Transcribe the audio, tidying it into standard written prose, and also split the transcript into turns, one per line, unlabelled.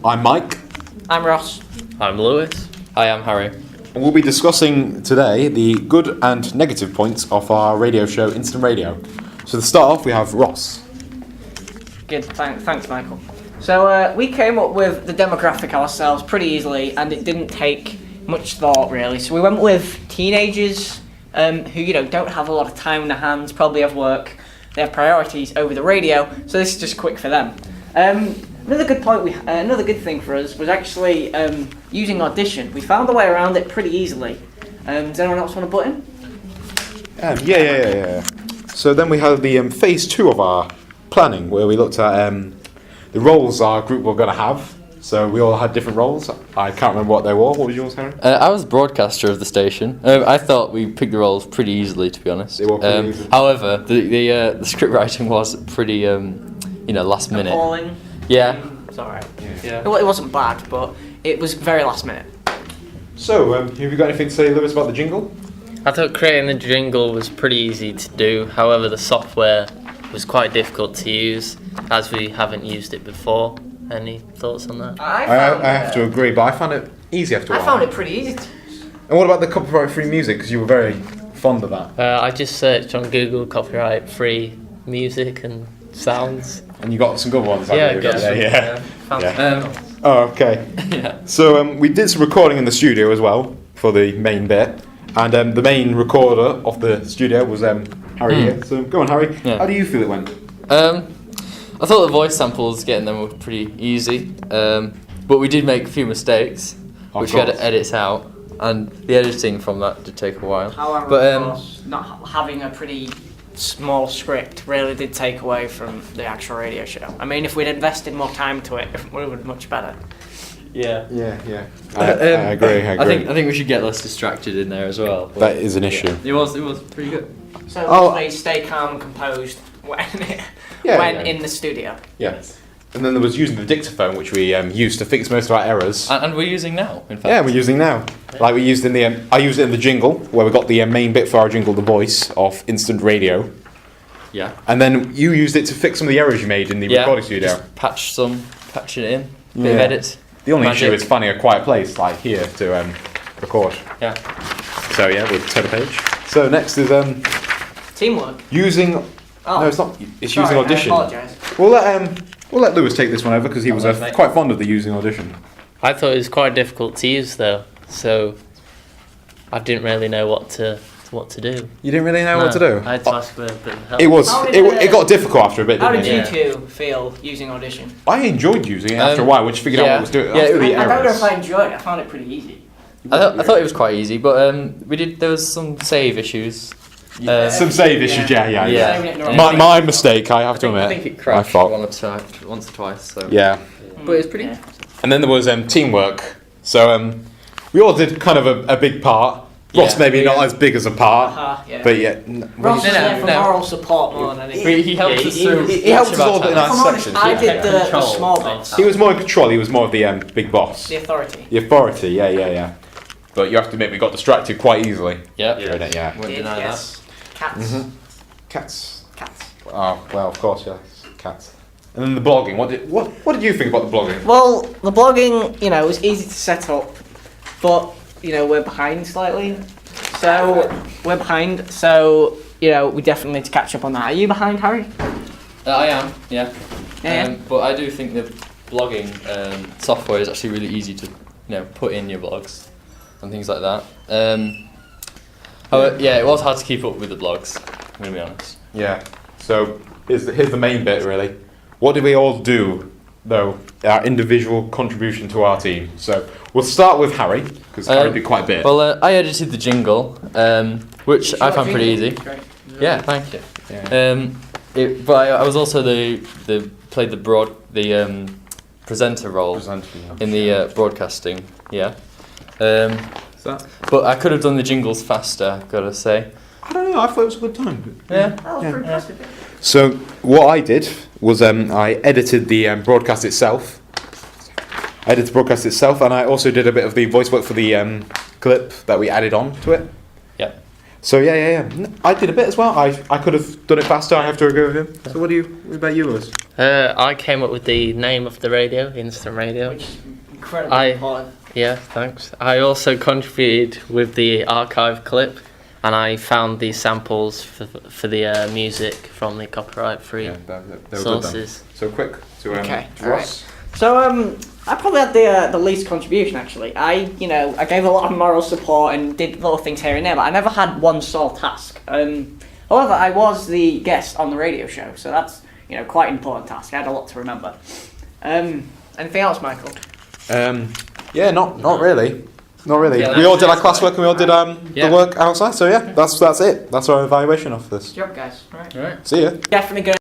I'm Mike.
I'm Ross.
I'm Lewis.
Hi, I'm Harry.
And we'll be discussing today the good and negative points of our radio show, Instant Radio. So to start off, we have Ross.
Good, thanks Michael. So we came up with the demographic ourselves pretty easily, and it didn't take much thought really. So we went with teenagers who don't have a lot of time in their hands, probably have work, they have priorities over the radio. So this is just quick for them. Another good thing for us was actually using Audition. We found a way around it pretty easily. Does anyone else want to butt in?
Yeah. So then we had the phase 2 of our planning, where we looked at the roles our group were going to have. So we all had different roles. I can't remember what they were. What was yours, Harry?
I was broadcaster of the station. I thought we picked the roles pretty easily, to be honest.
They were pretty easy.
However, the script writing was pretty, last minute.
Appalling.
Yeah.
It's alright.
Yeah.
It wasn't bad, but it was very last minute.
So, have you got anything to say, Lewis, about the jingle?
I thought creating the jingle was pretty easy to do. However, the software was quite difficult to use, as we haven't used it before. Any thoughts on that?
I have to agree, but I found it easy after a while.
I found it pretty easy.
And what about the copyright-free music? Because you were very fond of that.
I just searched on Google copyright-free music and sounds.
And you got some good ones,
Yeah,
haven't you?
got some,
Yeah.
found
Yeah.
some.
Oh, okay.
Yeah.
So we did some recording in the studio as well for the main bit, and the main recorder of the studio was Harry here. So go on, Harry.
Yeah.
How do you feel it went?
I thought the voice samples, getting them were pretty easy, but we did make a few mistakes, which we had to edit out, and the editing from that did take a while.
However,
But,
of course, not having a pretty small script really did take away from the actual radio show. I mean, if we'd invested more time to it, it would have been much better.
Yeah.
Yeah. I agree.
I think we should get less distracted in there as well. But
That is an issue.
It was pretty good.
So please stay calm and composed when in the studio.
Yes. And then there was using the dictaphone, which we used to fix most of our errors.
And we're using now, in fact.
Yeah, we're using now. Like we used in the, I used it in the jingle, where we got the main bit for our jingle, the voice of Instant Radio.
Yeah.
And then you used it to fix some of the errors you made in the recording studio.
Just patch it in, bit of edit.
The only
Magic.
issue is finding a quiet place, like here, to record.
Yeah.
So yeah, we'll turn the page. So next is
Teamwork.
using.
Oh.
No, it's not. It's
Sorry,
using Audition.
I apologise.
We'll let Lewis take this one over because he was
mate.
quite fond of the using Audition.
I thought it was quite difficult to use though, so I didn't really know what to do.
You didn't really know what to do.
I had to ask for a bit of help.
It was.
How did
It got difficult after a bit,
How
didn't
did
it?
you two feel using Audition?
I enjoyed using it after a while, once you figured out what it was doing.
Yeah,
after
it
the
I don't know
errors.
if I enjoyed it. I found it pretty easy.
I thought it was quite easy, but there was some save issues.
Some save issues, yeah.
Saving it in the wrong place.
My mistake, I have to admit.
I think it crashed
fault.
once or twice. So.
Yeah.
But it was pretty.
Yeah.
And then there was teamwork. So we all did kind of a big part. Ross
Yeah.
maybe not as big as a part,
Yeah.
but yeah.
Ross was there for
no.
moral support more than anything.
He helped us through.
He helped us all in
If
our
I'm honest,
sections.
I
yeah.
did the
Control
small
of-
bits.
He was more in control. He was more of the big boss,
The authority.
the authority. Yeah. But you have to admit, we got distracted quite easily.
Yeah.
During it, yeah.
Won't
Did,
deny
yes. Cats.
Mm-hmm. Cats.
Cats.
Oh well, of course, yes, cats. And then the blogging. What did you think about the blogging?
Well, the blogging, it was easy to set up, but we're behind slightly. So we're behind. So we definitely need to catch up on that. Are you behind, Harry?
I am. Yeah.
Yeah.
But I do think the blogging software is actually really easy to put in your blogs and things like that. Yeah, it was hard to keep up with the blogs. I'm gonna be honest.
Yeah. So here's the main bit really. What did we all do though? Our individual contribution to our team. So we'll start with Harry because Harry did quite a bit.
Well, I edited the jingle, which I found pretty easy. Yeah, thank you.
Yeah.
But I was also the played the presenter role in the broadcasting. Yeah. But I could have done the jingles faster. Gotta say.
I don't know. I thought it was a good time.
Yeah.
That was pretty impressive.
So what I did was I edited the broadcast itself. And I also did a bit of the voice work for the clip that we added on to it.
Yeah.
So yeah. I did a bit as well. I could have done it faster. I have to agree with him. So what about you, Lewis?
I came up with the name of the radio, Instant Radio.
Which is incredibly important.
Yeah, thanks. I also contributed with the archive clip, and I found the samples for the music from the copyright-free
They were good
sources.
then. So quick to
Okay,
to Ross.
So I probably had the least contribution actually. I gave a lot of moral support and did little things here and there, but I never had one sole task. However, I was the guest on the radio show, so that's quite an important task. I had a lot to remember. Anything else, Michael?
Yeah, not really. Not really.
Yeah,
We all did our
that's
classwork and we all did
Yeah.
the work outside. So yeah, that's it. That's our evaluation of this.
Good job, guys. Right.
Right.
See ya.
Definitely going.